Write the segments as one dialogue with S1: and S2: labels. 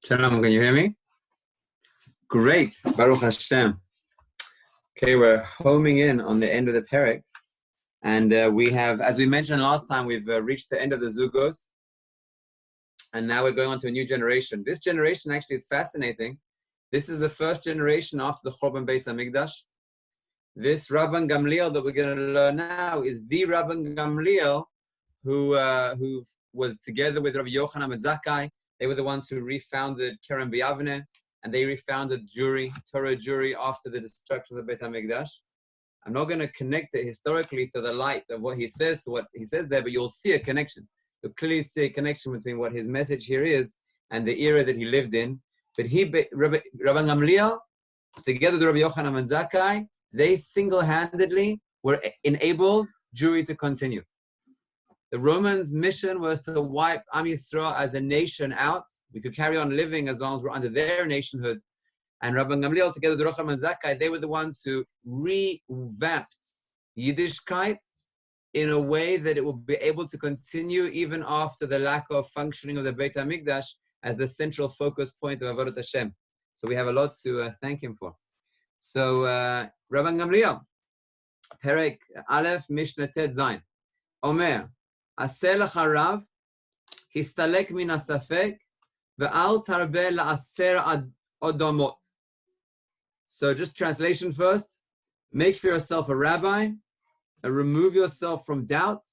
S1: Shalom, can you hear me? Great, Baruch Hashem. Okay, we're homing in on the end of the Perek, and we have, as we mentioned last time, we've reached the end of the Zugos, and now we're going on to a new generation. This generation actually is fascinating. This is the first generation after the Churban Beis HaMikdash. This Rabban Gamliel that we're going to learn now is the Rabban Gamliel who was together with Rabbi Yochanan ben Zakkai. They were the ones who refounded Kerem B'Yavneh, and they refounded Torah Jewry after the destruction of the Beit HaMikdash. I'm not going to connect it historically to the light of what he says, to what he says there, but you'll see a connection. You'll clearly see a connection between what his message here is and the era that he lived in. But Rabban Gamliel, together with Rabbi Yochanan ben Zakkai, they single-handedly were enabled Jewry to continue. The Romans' mission was to wipe Am Yisrael as a nation out. We could carry on living as long as we're under their nationhood. And Rabban Gamliel, together with Yochanan ben Zakkai, they were the ones who revamped Yiddishkeit in a way that it will be able to continue even after the lack of functioning of the Beit HaMikdash as the central focus point of Avodat Hashem. So we have a lot to thank him for. So Rabban Gamliel, Perek Aleph, Mishnah Tet Zayin, Omer, Aseh lecha Rav, histalek min hasafek, ve'al tarbe la'aser odomot. So just translation first. Make for yourself a rabbi, remove yourself from doubt,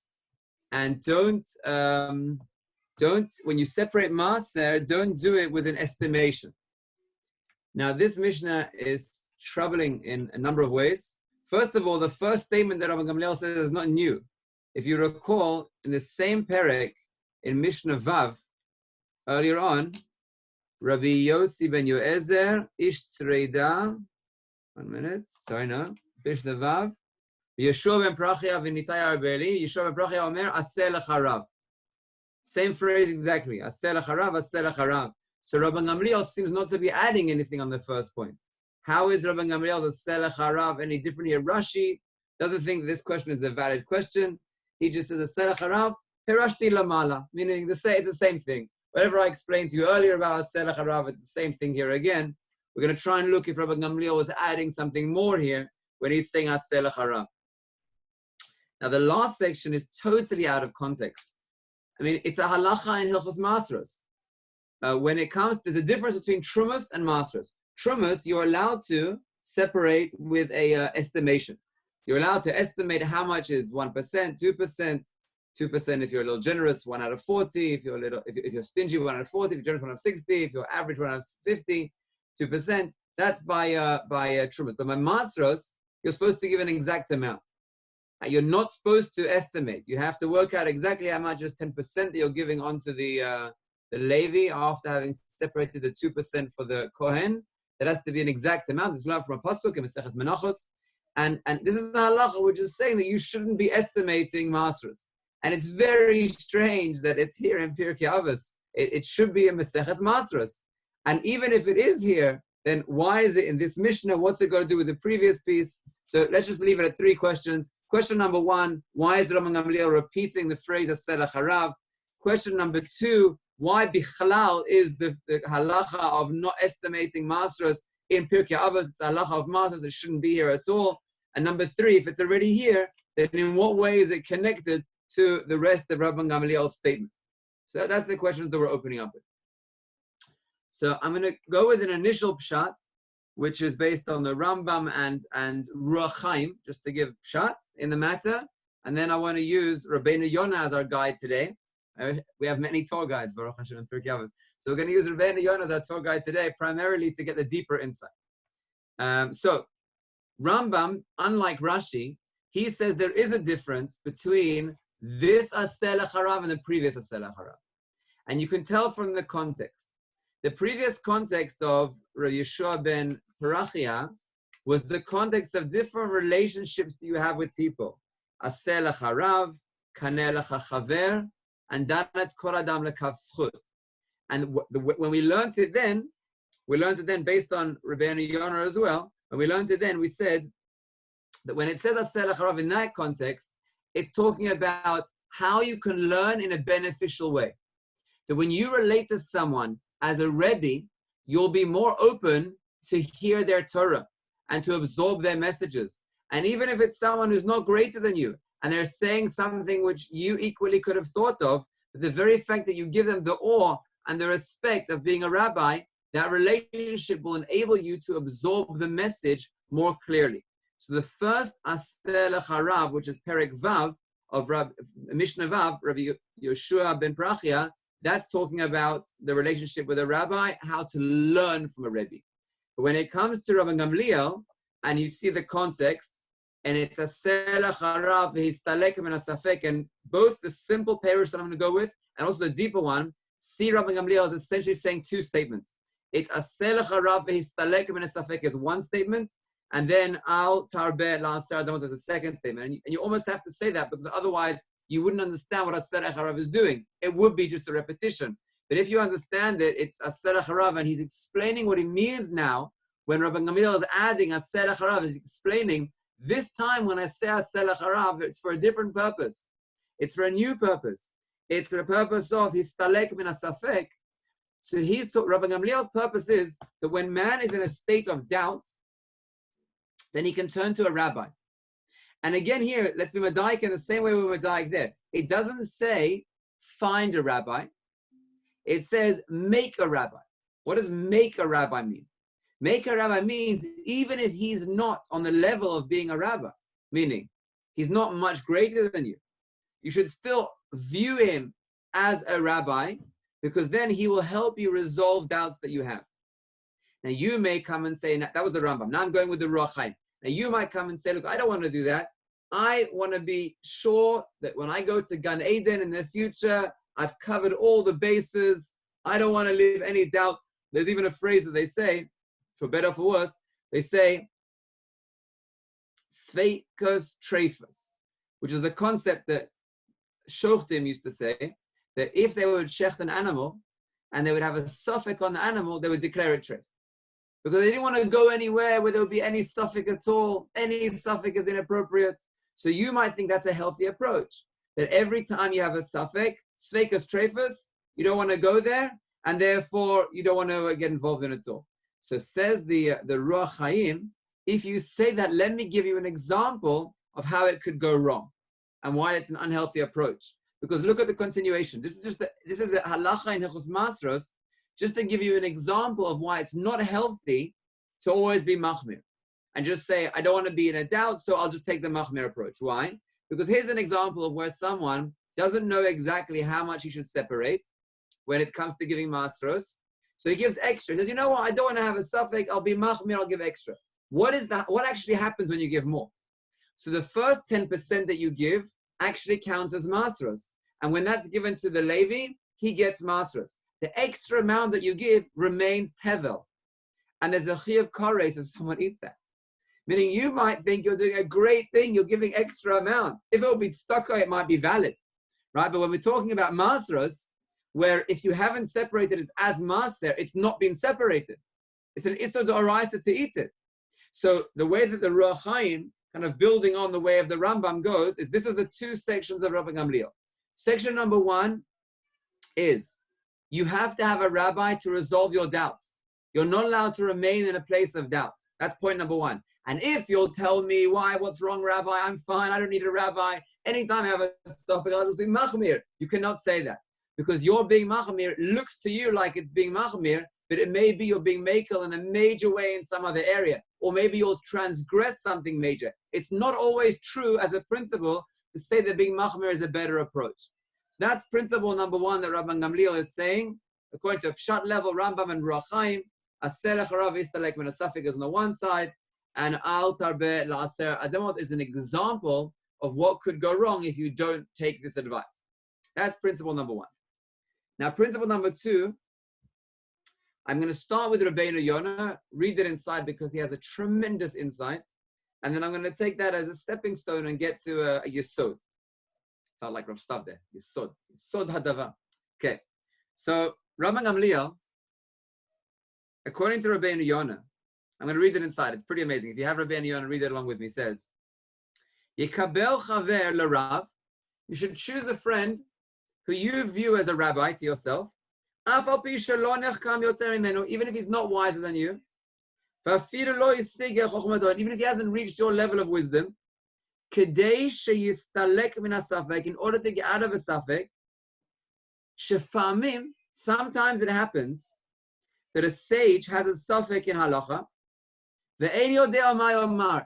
S1: and don't, when you separate maaser, don't do it with an estimation. Now this Mishnah is troubling in a number of ways. First of all, the first statement that Rabban Gamliel says is not new. If you recall, in the same Perek, in Mishnah Vav, earlier on, Rabbi Yossi ben Yoezer, Ish Tzreida, Mishnah Vav, Yeshua ben Prachia v'nitai arbeli, Yeshua ben Prachia omer, Aseh lecha Rav. Same phrase exactly, Aseh lecha Rav, Aseh lecha Rav. So Rabban Gamliel seems not to be adding anything on the first point. How is Rabban Gamliel's Aseh lecha Rav any different here? Rashi doesn't think this question is a valid question. He just says, Aseh lecha Rav, Hirashti lamala, meaning it's the same thing. Whatever I explained to you earlier about Aseh lecha Rav, it's the same thing here again. We're going to try and look if Rabban Gamliel was adding something more here when he's saying Aseh lecha Rav. Now the last section is totally out of context. I mean, it's a halacha in Hilchos Masros. When it comes, there's a difference between trumas and masros. Trumas, you're allowed to separate with a estimation. You're allowed to estimate how much is 1%, 2%, 2% if you're a little generous, 1 out of 40. If you're stingy, 1 out of 40. If you're generous, 1 out of 60. If you're average, 1 out of 50, 2%. That's by trumas. But by masros, you're supposed to give an exact amount. You're not supposed to estimate. You have to work out exactly how much is 10% that you're giving onto the Levi after having separated the 2% for the Kohen. That has to be an exact amount. This is learned from a pasuk in Maseches Menachos. And this is the halacha which is saying that you shouldn't be estimating masros. And it's very strange that it's here in Pirkei Avos. It should be in Maseches Masros. And even if it is here, then why is it in this Mishnah? What's it got to do with the previous piece? So let's just leave it at 3 questions. Question number 1, why is Rabban Gamliel repeating the phrase Aseh lecha Rav? Question number 2, why bichlal is the halacha of not estimating masros in Pirkei Avos? It's a halacha of masros, it shouldn't be here at all. And number 3, if it's already here, then in what way is it connected to the rest of Rabban Gamliel's statement? So that's the questions that we're opening up with. So I'm going to go with an initial pshat, which is based on the Rambam and Ruach Chaim, just to give pshat in the matter. And then I want to use Rabbeinu Yonah as our guide today. We have many tour guides, Baruch Hashem and Pirkei Avos. So we're going to use Rabbeinu Yonah as our tour guide today, primarily to get the deeper insight. So Rambam, unlike Rashi, he says there is a difference between this Aseh lecha Rav and the previous Aseh lecha Rav. And you can tell from the context. The previous context of Rav Yeshua ben Parachia was the context of different relationships that you have with people. Aseh lecha Rav, kaneh lecha chaver, and danat kol adam lekav zchut. And when we learned it then based on Rabbeinu Yonah as well. When we learned it then, we said that when it says Aseh lecha Rav in that context, it's talking about how you can learn in a beneficial way. That when you relate to someone as a Rebbe, you'll be more open to hear their Torah and to absorb their messages. And even if it's someone who's not greater than you, and they're saying something which you equally could have thought of, but the very fact that you give them the awe and the respect of being a rabbi, that relationship will enable you to absorb the message more clearly. So the first Aseh Lecha Rav, which is Perek Vav of Mishnah Vav, Rabbi Yoshua ben Prachia, that's talking about the relationship with a rabbi, how to learn from a Rebbe. But when it comes to Rabbi Gamliel, and you see the context, and it's Aseh Lecha Rav v'histalek min hasafek, and both the simple parish that I'm going to go with, and also the deeper one, see Rabbi Gamliel is essentially saying two statements. It's Aseh Lecha Rav v'histalek min hasafek is one statement, and then Al Tarbeh La'aser Adamot is a second statement. And you almost have to say that, because otherwise you wouldn't understand what Aseh Lecha Rav is doing. It would be just a repetition. But if you understand it, it's Aseh Lecha Rav, and he's explaining what he means now. When Rabbi Gamliel is adding Aseh Lecha Rav, he's explaining, this time when I say Aseh Lecha Rav, it's for a different purpose. It's for a new purpose. It's for the purpose of Histalek min hasafek. So Rabbi Gamliel's purpose is that when man is in a state of doubt, then he can turn to a rabbi. And again here, let's be Madaik in the same way we were Madaik there. It doesn't say find a rabbi. It says make a rabbi. What does make a rabbi mean? Make a rabbi means even if he's not on the level of being a rabbi, meaning he's not much greater than you, you should still view him as a rabbi, because then he will help you resolve doubts that you have. Now you may come and say, that was the Rambam, now I'm going with the Ruach Chaim. Now you might come and say, look, I don't want to do that. I want to be sure that when I go to Gan Eden in the future, I've covered all the bases. I don't want to leave any doubts. There's even a phrase that they say, for better or for worse, they say, Sveikos Treifus, which is a concept that Shochtim used to say, that if they would shecht an animal, and they would have a suffix on the animal, they would declare it treif. Because they didn't want to go anywhere where there would be any suffix at all. Any suffix is inappropriate. So you might think that's a healthy approach. That every time you have a suffix, Sveikos Treifus, you don't want to go there, and therefore you don't want to get involved in it at all. So says the Ruach Chaim, if you say that, let me give you an example of how it could go wrong and why it's an unhealthy approach. Because look at the continuation. This is a halacha in Hilchos Masros, just to give you an example of why it's not healthy to always be machmir. And just say, I don't want to be in a doubt, so I'll just take the machmir approach. Why? Because here's an example of where someone doesn't know exactly how much he should separate when it comes to giving masros. So he gives extra. He says, you know what, I don't want to have a suffix, I'll be machmir, I'll give extra. What actually happens when you give more? So the first 10% that you give actually counts as masros. And when that's given to the Levi, he gets masros. The extra amount that you give remains tevel. And there's a chiyuv kares if someone eats that. Meaning you might think you're doing a great thing, you're giving extra amount. If it would be tzedakah, it might be valid, right? But when we're talking about masros, where if you haven't separated it as maser, it's not been separated. It's an issur d'oraisa to eat it. So the way that the Ruach Chaim, kind of building on the way of the Rambam goes, is this is the two sections of Rabbi Gamliel. Section number one is you have to have a rabbi to resolve your doubts. You're not allowed to remain in a place of doubt. That's point number one. And if you'll tell me why, what's wrong, Rabbi, I'm fine, I don't need a rabbi. Anytime I have a suffix, I'll just be machmir. You cannot say that. Because your being machmir looks to you like it's being machmir, but it may be you're being makel in a major way in some other area. Or maybe you'll transgress something major. It's not always true as a principle to say that being machmir is a better approach. So that's principle number one that Rabban Gamliel is saying. According to Pshat level, Rambam and Ruach Chaim, Aseh Lecha Rav Histalek min hasafek is on the one side, and Al Tarbeh La'aser Adamot is an example of what could go wrong if you don't take this advice. That's principle number one. Now, principle number two, I'm going to start with Rabbeinu Yonah, read it inside because he has a tremendous insight, and then I'm going to take that as a stepping stone and get to a Yesod. Felt like Rav Stav there. Yesod Hadava. Okay, so Rabban Gamliel, according to Rabbeinu Yonah, I'm going to read it inside. It's pretty amazing. If you have Rabbeinu Yonah, read it along with me. It says, Yekabel chaver l'rav. You should choose a friend who you view as a rabbi to yourself. Even if he's not wiser than you, even if he hasn't reached your level of wisdom, in order to get out of a safek, sometimes it happens that a sage has a safek in halacha,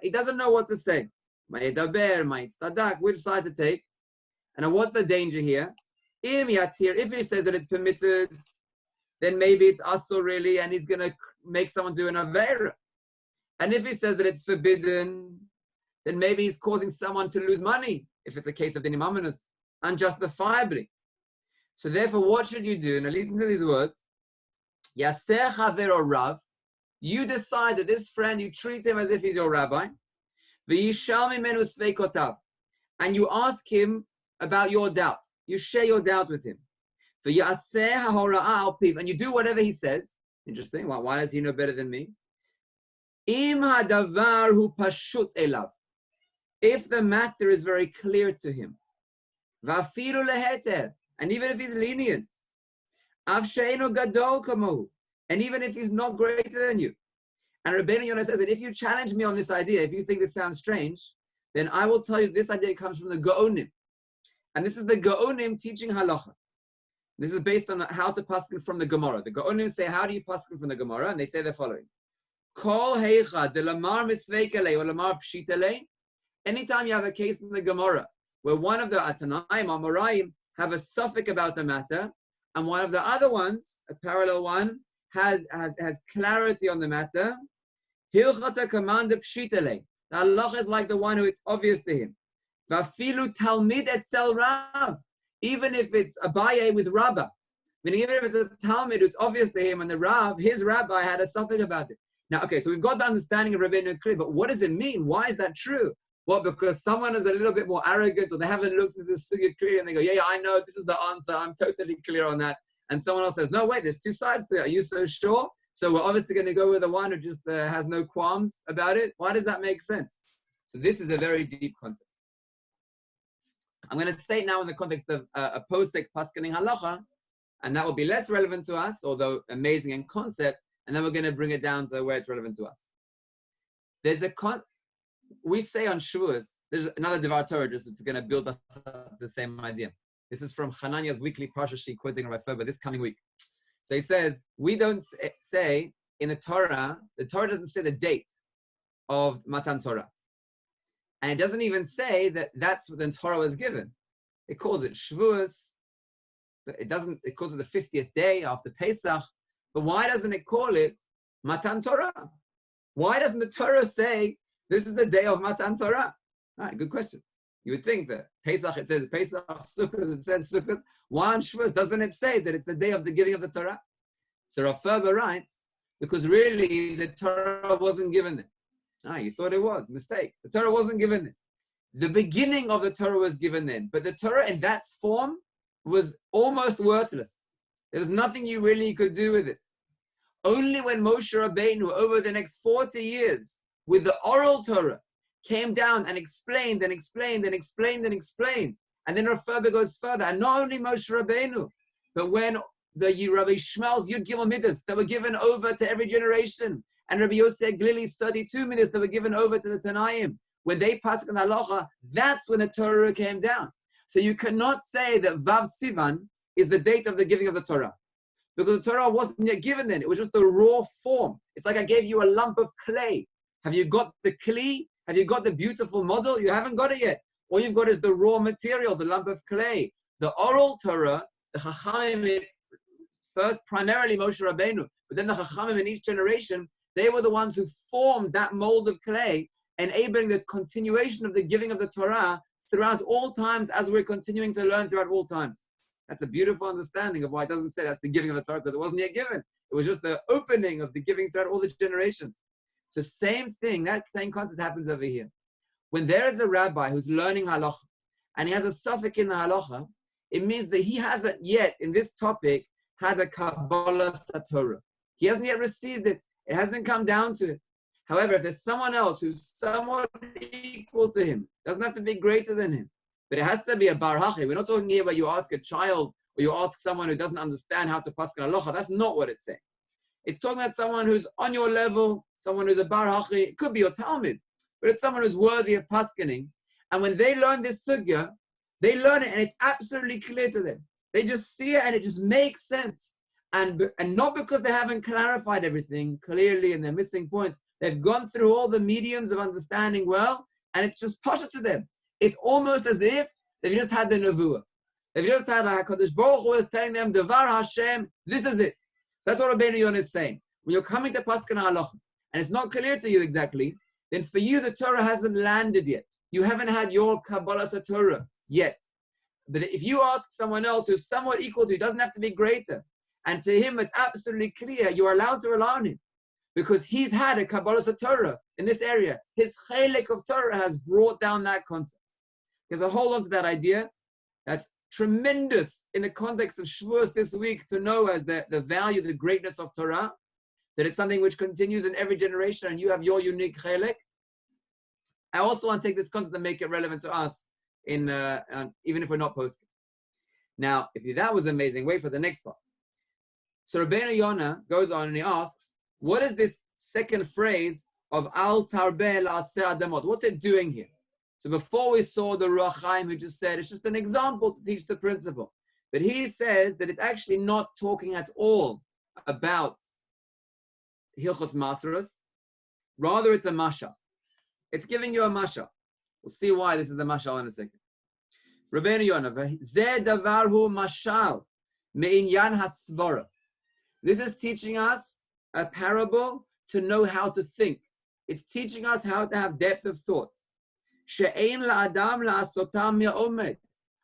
S1: he doesn't know what to say. Which side to take? And what's the danger here? If he says that it's permitted, then maybe it's asur really, and he's going to make someone do an avera. And if he says that it's forbidden, then maybe he's causing someone to lose money, if it's a case of dinim amanus, unjustifiably. So therefore, what should you do? Now listen to these words. Yaseh chaver or rav. You decide that this friend, you treat him as if he's your rabbi. V'yishal mimenu sveikotav. And you ask him about your doubt. You share your doubt with him. V'yaseh ha'hora'a al piv. And you do whatever he says. Interesting. Why does he know better than me? Im hadavar hu pashut elav. If the matter is very clear to him. V'afilu leheter. And even if he's lenient. Av she'enu gadol kamohu. And even if he's not greater than you. And Rabbeinu Yonah says that if you challenge me on this idea, if you think this sounds strange, then I will tell you this idea comes from the Gaonim. And this is the Gaonim teaching halacha. This is based on how to paskin from the Gemara. The Gaonim say, how do you paskin from the Gemara? And they say the following. Kol heicha de lamar misveikele or lamar pshitele. Anytime you have a case in the Gemara where one of the Atanaim or Moraim have a suffix about a matter, and one of the other ones, a parallel one, has clarity on the matter. Hilchata command pshitele. The halacha is like the one who it's obvious to him. Vafilu talmid etzel rav. Even if it's Abaye with Rabbah, meaning even if it's a Talmud, it's obvious to him, and the Rav, his rabbi, had a suffix about it. Now, okay, so we've got the understanding of Rabbeinu clear, but what does it mean? Why is that true? Well, because someone is a little bit more arrogant, or they haven't looked at the sugya clearly, and they go, yeah, I know, this is the answer, I'm totally clear on that. And someone else says, no, wait, there's two sides to it. Are you so sure? So we're obviously going to go with the one who just has no qualms about it. Why does that make sense? So this is a very deep concept. I'm going to state now in the context of a posek paskening halacha, and that will be less relevant to us, although amazing in concept, and then we're going to bring it down to where it's relevant to us. There's we say on Shavuos, there's another Devar Torah just it's going to build us up the same idea. This is from Hananiah's weekly parsha sheet quoting Rav Ferber this coming week. So he says, we don't say in the Torah doesn't say the date of Matan Torah. And it doesn't even say that that's what the Torah was given. It calls it Shavuos. It calls it the 50th day after Pesach. But why doesn't it call it Matan Torah? Why doesn't the Torah say this is the day of Matan Torah? All right, good question. You would think that Pesach, it says Pesach, Sukkot, it says Sukkot. Why on Shavuos doesn't it say that it's the day of the giving of the Torah? So Rav Ferber writes, because really the Torah wasn't given it. You thought it was. Mistake. The Torah wasn't given then. The beginning of the Torah was given then. But the Torah in that form was almost worthless. There was nothing you really could do with it. Only when Moshe Rabbeinu, over the next 40 years, with the oral Torah, came down and explained and explained and explained and explained. And then Rav Ferber goes further. And not only Moshe Rabbeinu, but when the Rabbi Shmuel's Yud Gimel Midas that were given over to every generation, and Rabbi Yosef Glili's 32 minutes that were given over to the Tanaim, when they passed on halacha, that's when the Torah came down. So you cannot say that Vav Sivan is the date of the giving of the Torah, because the Torah wasn't yet given then. It was just the raw form. It's like I gave you a lump of clay. Have you got the kli? Have you got the beautiful model? You haven't got it yet. All you've got is the raw material, the lump of clay. The oral Torah, the Chachamim, first primarily Moshe Rabbeinu, but then the Chachamim in each generation, they were the ones who formed that mold of clay, enabling the continuation of the giving of the Torah throughout all times as we're continuing to learn throughout all times. That's a beautiful understanding of why it doesn't say that's the giving of the Torah, because it wasn't yet given. It was just the opening of the giving throughout all the generations. So same thing, that same concept happens over here. When there is a rabbi who's learning halacha, and he has a suffix in the halacha, it means that he hasn't yet, in this topic, had a Kabbalah Torah. He hasn't yet received it. It hasn't come down to it. However, if there's someone else who's somewhat equal to him, doesn't have to be greater than him, but it has to be a bar hachi. We're not talking here where you ask a child or you ask someone who doesn't understand how to paskin halacha, that's not what it's saying. It's talking about someone who's on your level, someone who's a bar hachi, it could be your Talmud, but it's someone who's worthy of paskining. And when they learn this sugya, they learn it and it's absolutely clear to them. They just see it and it just makes sense. And not because they haven't clarified everything clearly and they're missing points. They've gone through all the mediums of understanding well, and it's just pasha to them. It's almost as if they've just had the nevuah. They've just had like HaKadosh Baruch Hu is telling them, Devar Hashem, this is it. That's what Rabbeinu Yonah is saying. When you're coming to Paskan Halacha, and it's not clear to you exactly, then for you the Torah hasn't landed yet. You haven't had your Kabbalah Torah yet. But if you ask someone else who's somewhat equal to you, doesn't have to be greater, and to him it's absolutely clear, you're allowed to rely on him. Because he's had a Kabbalah Torah in this area. His chelek of Torah has brought down that concept. There's a hold on to that idea. That's tremendous in the context of Shavuos this week to know as the value, the greatness of Torah, that it's something which continues in every generation and you have your unique chelek. I also want to take this concept and make it relevant to us, in even if we're not posting. Now, if that was amazing, wait for the next part. So Rabbeinu Yonah goes on and he asks, what is this second phrase of Al Tarbeh La'aser Adamot? What's it doing here? So before we saw the Ruach Chaim who just said, it's just an example to teach the principle. But he says that it's actually not talking at all about Hilchos Maseros. Rather, it's a masha. It's giving you a masha. We'll see why this is the mashal in a second. Rabbeinu Yonah, Zeh davar hu mashal me'inyan hasvara. This is teaching us a parable to know how to think. It's teaching us how to have depth of thought. She'ein la'adam la'asotam mi'omet.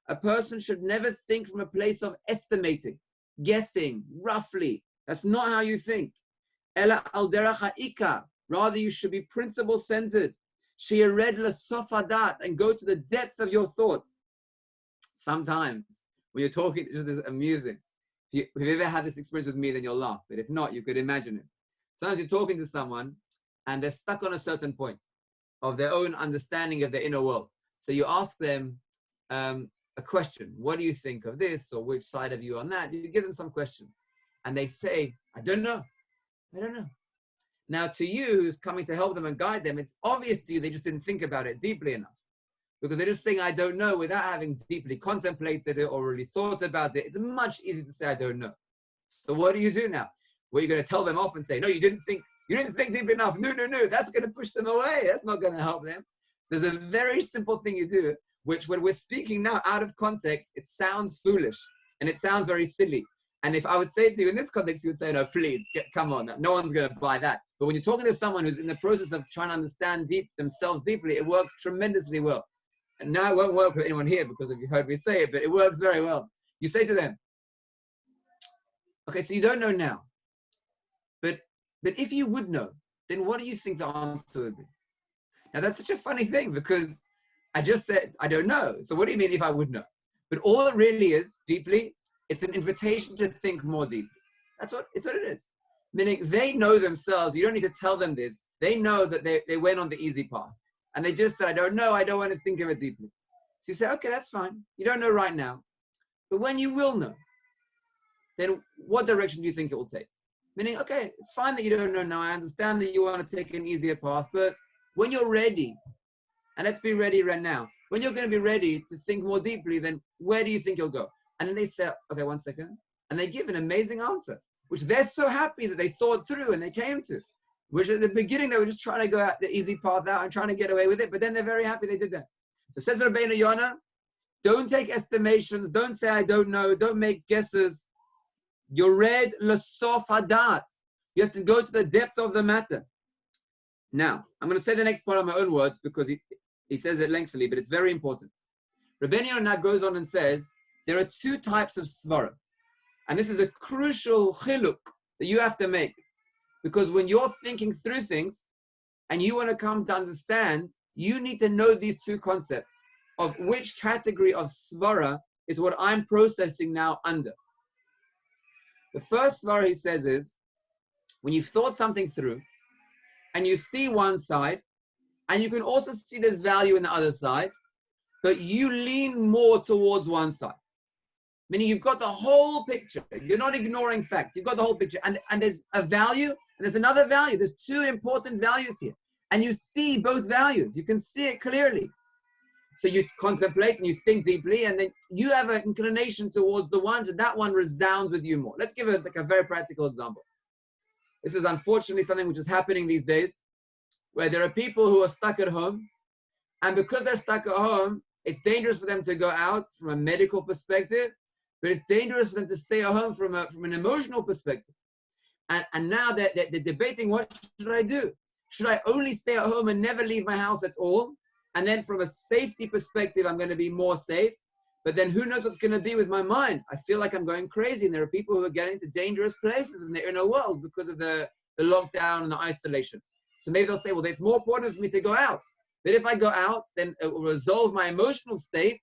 S1: A person should never think from a place of estimating, guessing, roughly. That's not how you think. Ela al derech ha'ikar. Rather, you should be principle-centered. She'yered l'sof hadat, and go to the depth of your thought. Sometimes, when you're talking, it's just amusing. If you've ever had this experience with me, then you'll laugh. But if not, you could imagine it. Sometimes you're talking to someone, and they're stuck on a certain point of their own understanding of their inner world. So you ask them a question. What do you think of this? Or which side of you on that? You give them some question. And they say, I don't know. I don't know. Now, to you, who's coming to help them and guide them, it's obvious to you they just didn't think about it deeply enough. Because they're just saying, I don't know, without having deeply contemplated it or really thought about it. It's much easier to say, I don't know. So what do you do now? Well, you're going to tell them off and say, no, you didn't think deep enough. No. That's going to push them away. That's not going to help them. So there's a very simple thing you do, which when we're speaking now out of context, it sounds foolish and it sounds very silly. And if I would say to you in this context, you would say, no, please, come on. No one's going to buy that. But when you're talking to someone who's in the process of trying to understand themselves deeply, it works tremendously well. And now it won't work with anyone here because of you heard me say it, but it works very well. You say to them, okay, so you don't know now. But if you would know, then what do you think the answer would be? Now that's such a funny thing because I just said, I don't know. So what do you mean if I would know? But all it really is, deeply, it's an invitation to think more deeply. It's what it is. Meaning they know themselves, you don't need to tell them this. They know that they went on the easy path. And they just said, I don't know, I don't want to think of it deeply. So you say, okay, that's fine. You don't know right now. But when you will know, then what direction do you think it will take? Meaning, okay, it's fine that you don't know now. I understand that you want to take an easier path, but when you're ready, and let's be ready right now, when you're going to be ready to think more deeply, then where do you think you'll go? And then they say, okay, 1 second. And they give an amazing answer, which they're so happy that they thought through and they came to. Which at the beginning, they were just trying to go out the easy path out and trying to get away with it. But then they're very happy they did that. So says Rabbeinu Yonah, don't take estimations. Don't say, I don't know. Don't make guesses. Yored l'sof hadat. You have to go to the depth of the matter. Now, I'm going to say the next part of my own words because he says it lengthily, but it's very important. Rabbeinu Yonah goes on and says, there are two types of svara. And this is a crucial chiluk that you have to make. Because when you're thinking through things and you want to come to understand, you need to know these two concepts of which category of svara is what I'm processing now under. The first svara he says is, when you've thought something through and you see one side and you can also see there's value in the other side, but you lean more towards one side. Meaning you've got the whole picture. You're not ignoring facts. You've got the whole picture. And there's a value and there's another value. There's two important values here. And you see both values. You can see it clearly. So you contemplate and you think deeply, and then you have an inclination towards the one, and that one resounds with you more. Let's give it like a very practical example. This is unfortunately something which is happening these days, where there are people who are stuck at home, and because they're stuck at home, it's dangerous for them to go out from a medical perspective, but it's dangerous for them to stay at home from an emotional perspective. And now they're debating, what should I do? Should I only stay at home and never leave my house at all? And then from a safety perspective, I'm going to be more safe. But then who knows what's going to be with my mind? I feel like I'm going crazy. And there are people who are getting to dangerous places in the inner world because of the lockdown and the isolation. So maybe they'll say, well, it's more important for me to go out. But if I go out, then it will resolve my emotional state.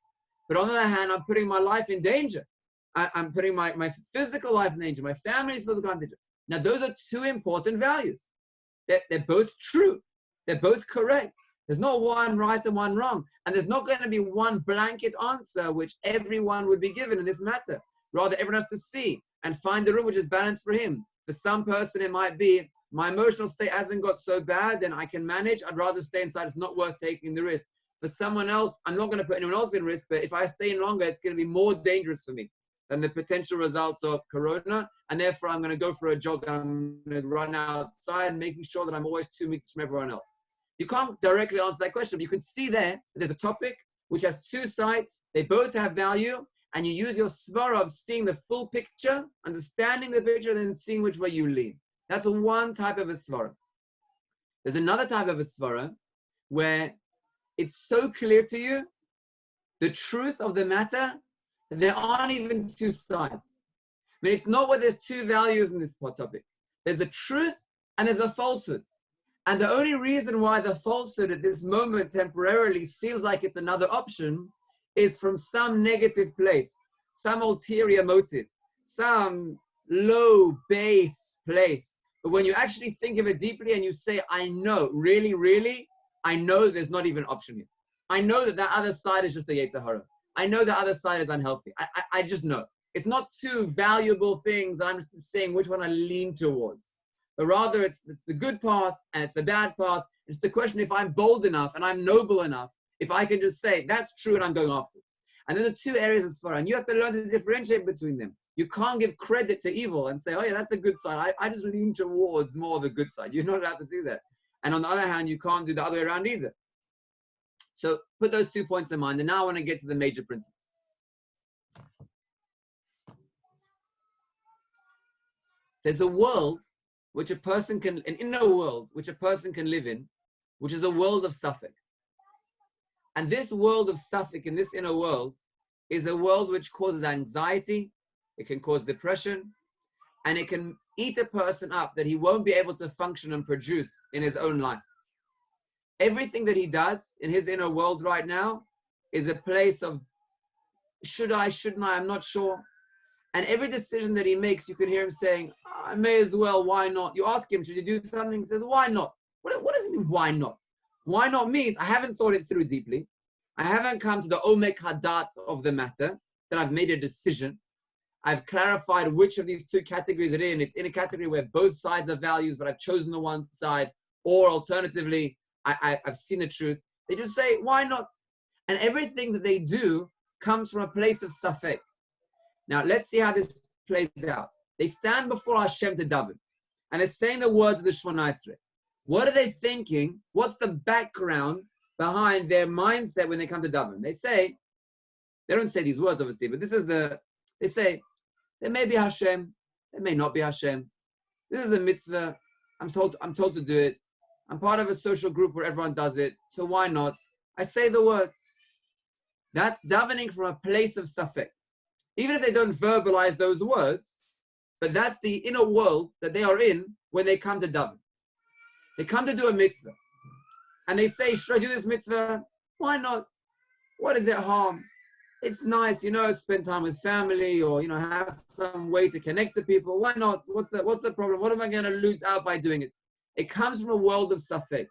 S1: But on the other hand, I'm putting my life in danger. I'm putting my physical life in danger, my family's physical life in danger. Now, those are two important values. They're both true. They're both correct. There's not one right and one wrong. And there's not going to be one blanket answer which everyone would be given in this matter. Rather, everyone has to see and find the room which is balanced for him. For some person, it might be, my emotional state hasn't got so bad, then I can manage. I'd rather stay inside. It's not worth taking the risk. For someone else, I'm not going to put anyone else in risk, but if I stay in longer, it's going to be more dangerous for me than the potential results of corona. And therefore, I'm going to go for a jog and I'm going to run outside, making sure that I'm always 2 meters from everyone else. You can't directly answer that question, but you can see there's a topic which has two sides. They both have value, and you use your svara of seeing the full picture, understanding the picture, and then seeing which way you lean. That's one type of a svara. There's another type of a svara where it's so clear to you, the truth of the matter, that there aren't even two sides. I mean, it's not where there's two values in this topic. There's a truth and there's a falsehood. And the only reason why the falsehood at this moment temporarily seems like it's another option is from some negative place, some ulterior motive, some low base place. But when you actually think of it deeply and you say, I know, really, really, I know there's not even an option here. I know that other side is just the Yetzer Hara. I know the other side is unhealthy. I just know. It's not two valuable things, and I'm just saying which one I lean towards. But rather, it's the good path and it's the bad path. It's the question if I'm bold enough and I'm noble enough, if I can just say, that's true and I'm going after it. And there's the two areas of svara, and you have to learn to differentiate between them. You can't give credit to evil and say, oh yeah, that's a good side. I just lean towards more the good side. You're not allowed to do that. And on the other hand, you can't do the other way around either. So put those 2 points in mind. And now I want to get to the major principle. There's a world which a person can, an inner world which a person can live in, which is a world of suffix. And this world of suffix in this inner world is a world which causes anxiety, it can cause depression, and it can eat a person up that he won't be able to function and produce in his own life. Everything that he does in his inner world right now is a place of should I, shouldn't I, I'm not sure. And every decision that he makes, you can hear him saying, I may as well, why not? You ask him, should you do something? He says, why not? What does it mean, why not? Why not means I haven't thought it through deeply. I haven't come to the omek hadat of the matter, that I've made a decision. I've clarified which of these two categories it is. It's in a category where both sides are values, but I've chosen the one side. Or alternatively, I've seen the truth. They just say, why not? And everything that they do comes from a place of safek. Now, let's see how this plays out. They stand before Hashem to daven, and they're saying the words of the Shemona Esrei. What are they thinking? What's the background behind their mindset when they come to daven? They don't say these words, obviously, but they say, there may be Hashem, there may not be Hashem. This is a mitzvah. I'm told to do it. I'm part of a social group where everyone does it, so why not? I say the words. That's davening from a place of safek. Even if they don't verbalize those words, but that's the inner world that they are in when they come to daven. They come to do a mitzvah. And they say, should I do this mitzvah? Why not? What does it harm? It's nice, spend time with family or, have some way to connect to people. Why not? What's the problem? What am I going to lose out by doing it? It comes from a world of safek.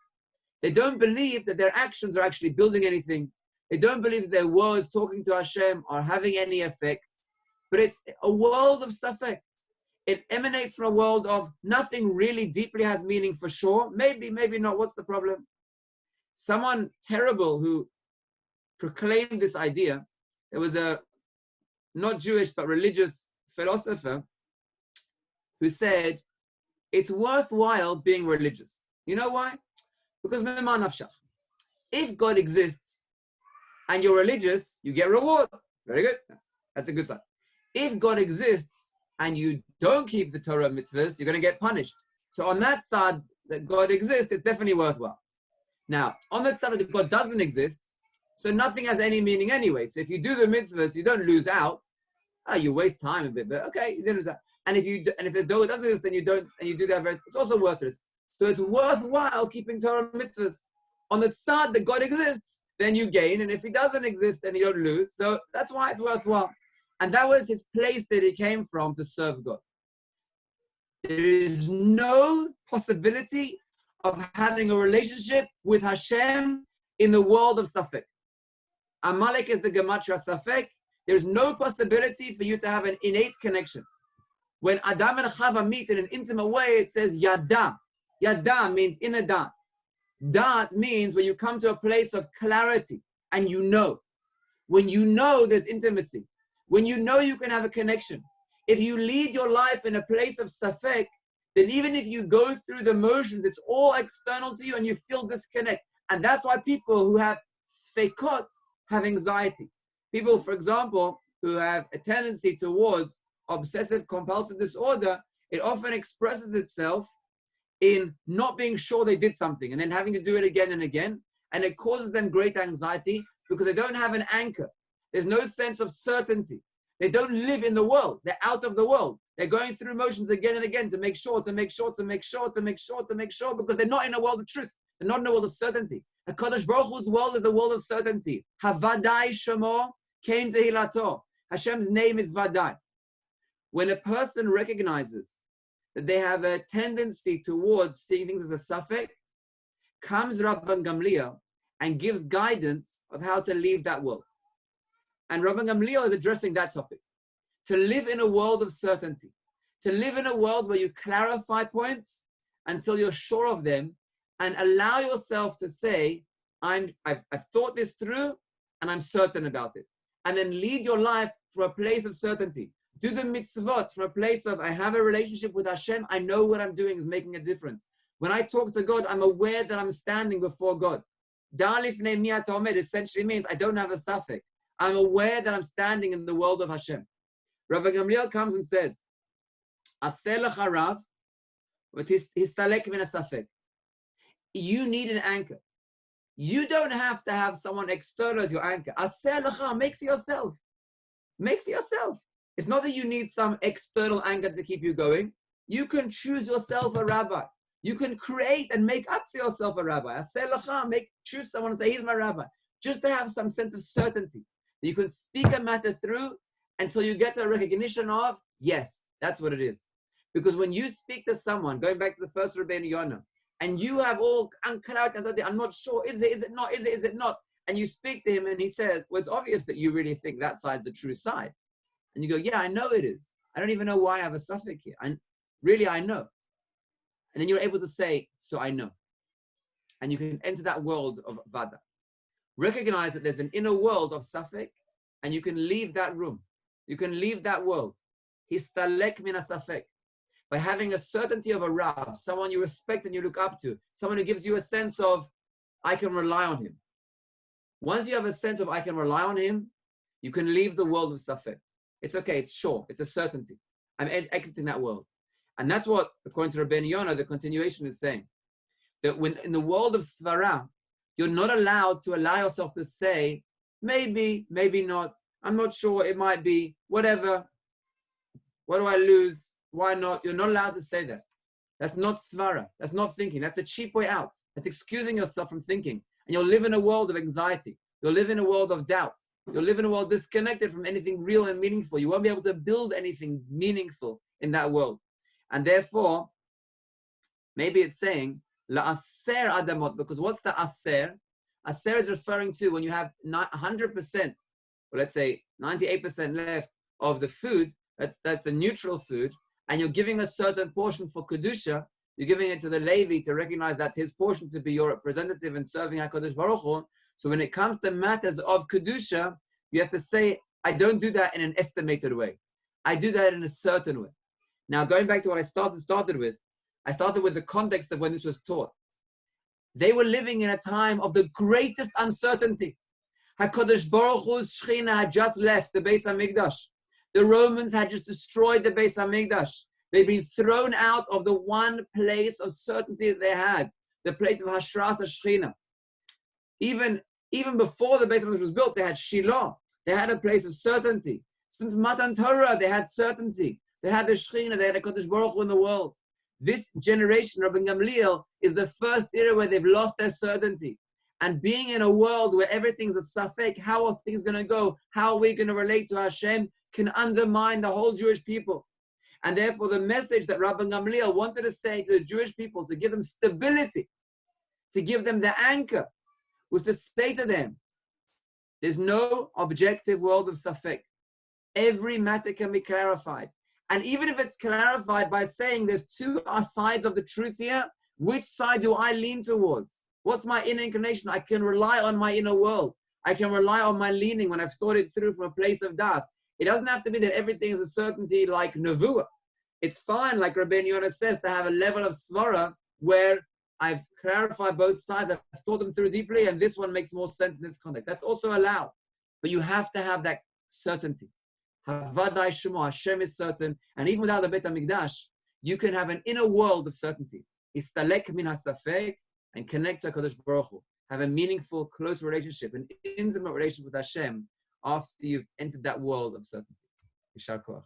S1: They don't believe that their actions are actually building anything. They don't believe that their words talking to Hashem are having any effect. but it's a world of safek. It emanates from a world of nothing really deeply has meaning for sure. Maybe, maybe not. What's the problem? Someone terrible who proclaimed this idea, there was a not Jewish but religious philosopher who said, it's worthwhile being religious. You know why? Because if God exists and you're religious, you get reward. Very good. That's a good sign. If God exists and you don't keep the Torah mitzvahs, you're going to get punished. So on that side that God exists, it's definitely worthwhile. Now, on that side that God doesn't exist, so nothing has any meaning anyway. So if you do the mitzvahs, you don't lose out. You waste time a bit, but okay, you didn't lose out. And if the Torah doesn't exist, then you don't, and you do that, it's also worthless. So it's worthwhile keeping Torah mitzvahs. On the side that God exists, then you gain, and if he doesn't exist, then you don't lose. So that's why it's worthwhile. And that was his place that he came from to serve God. There is no possibility of having a relationship with Hashem in the world of Safek. Amalek is the Gematria Safek. There's no possibility for you to have an innate connection. When Adam and Chava meet in an intimate way, it says Yada. Yada means inner da'at. Da'at means when you come to a place of clarity and you know. When you know, there's intimacy. When you know, you can have a connection. If you lead your life in a place of safek, then even if you go through the motions, it's all external to you and you feel disconnect. And that's why people who have sfekot have anxiety. People, for example, who have a tendency towards obsessive compulsive disorder, it often expresses itself in not being sure they did something and then having to do it again and again. And it causes them great anxiety because they don't have an anchor. There's no sense of certainty. They don't live in the world. They're out of the world. They're going through motions again and again to make sure, because they're not in a world of truth. They're not in a world of certainty. HaKadosh Baruch Hu's world is a world of certainty. Havadai Shemo came to Hilato. Hashem's name is Vadai. When a person recognizes that they have a tendency towards seeing things as a safek, comes Rabban Gamliel and gives guidance of how to leave that world. And Rabban Gamliel is addressing that topic. To live in a world of certainty. To live in a world where you clarify points until you're sure of them and allow yourself to say, I've thought this through and I'm certain about it. And then lead your life from a place of certainty. Do the mitzvot from a place of, I have a relationship with Hashem, I know what I'm doing is making a difference. When I talk to God, I'm aware that I'm standing before God. Dalif ne'miyat omed essentially means I don't have a safek. I'm aware that I'm standing in the world of Hashem. Rabbi Gamliel comes and says, Aseh lecha Rav, histalek min hasafek. You need an anchor. You don't have to have someone external as your anchor. Aseh lecha, make for yourself. Make for yourself. It's not that you need some external anchor to keep you going. You can choose yourself a rabbi. You can create and make up for yourself a rabbi. Aseh lecha, choose someone and say, he's my rabbi. Just to have some sense of certainty. You can speak a matter through until you get to a recognition of, yes, that's what it is. Because when you speak to someone, going back to the first Rabbeinu Yonah, and you have all, I'm not sure, is it not? And you speak to him and he says, well, it's obvious that you really think that side's the true side. And you go, yeah, I know it is. I don't even know why I have a suffix here. I know. And then you're able to say, so I know. And you can enter that world of Vada. Recognize that there's an inner world of safek, and you can leave that room. You can leave that world. Histalek min hasafek. By having a certainty of a Rav, someone you respect and you look up to, someone who gives you a sense of, I can rely on him. Once you have a sense of, I can rely on him, you can leave the world of safek. It's okay, it's sure, it's a certainty. I'm exiting that world. And that's what, according to Rabbeinu Yonah, the continuation is saying. That when in the world of Svara, you're not allowed to allow yourself to say, maybe, maybe not, I'm not sure, it might be, whatever. What do I lose? Why not? You're not allowed to say that. That's not svara. That's not thinking. That's a cheap way out. That's excusing yourself from thinking. And you'll live in a world of anxiety. You'll live in a world of doubt. You'll live in a world disconnected from anything real and meaningful. You won't be able to build anything meaningful in that world. And therefore, maybe it's saying, la'aser adamot, because what's the aser? Aser is referring to when you have 100%, or let's say 98% left of the food, that's the neutral food, and you're giving a certain portion for Kedusha, you're giving it to the Levi to recognize that's his portion to be your representative in serving HaKadosh Baruch Hu. So when it comes to matters of Kedusha, you have to say, I don't do that in an estimated way. I do that in a certain way. Now, going back to what I started with the context of when this was taught. They were living in a time of the greatest uncertainty. HaKadosh Baruch Hu's Shechina had just left the Beis HaMikdash. The Romans had just destroyed the Beis HaMikdash. They'd been thrown out of the one place of certainty that they had, the place of Hashras HaShechina. Even before the Beis HaMikdash was built, they had Shiloh. They had a place of certainty. Since Matan Torah, they had certainty. They had the Shechina, they had a HaKadosh Baruch Hu in the world. This generation, Rabbi Gamliel, is the first era where they've lost their certainty. And being in a world where everything's a safek, how are things going to go? How are we going to relate to Hashem? Can undermine the whole Jewish people. And therefore, the message that Rabbi Gamliel wanted to say to the Jewish people, to give them stability, to give them the anchor, was to say to them, there's no objective world of safek. Every matter can be clarified. And even if it's clarified by saying there's two sides of the truth here, which side do I lean towards? What's my inner inclination? I can rely on my inner world. I can rely on my leaning when I've thought it through from a place of das. It doesn't have to be that everything is a certainty like Nevuah. It's fine, like Rabbeinu Yonah says, to have a level of svara where I've clarified both sides, I've thought them through deeply, and this one makes more sense in this context. That's also allowed. But you have to have that certainty. Havadai Shemo, Hashem is certain, and even without the Beit HaMikdash, you can have an inner world of certainty. Istalek min hasafek, and connect to HaKadosh Baruch Hu. Have a meaningful, close relationship, an intimate relationship with Hashem after you've entered that world of certainty. Yishar Koach.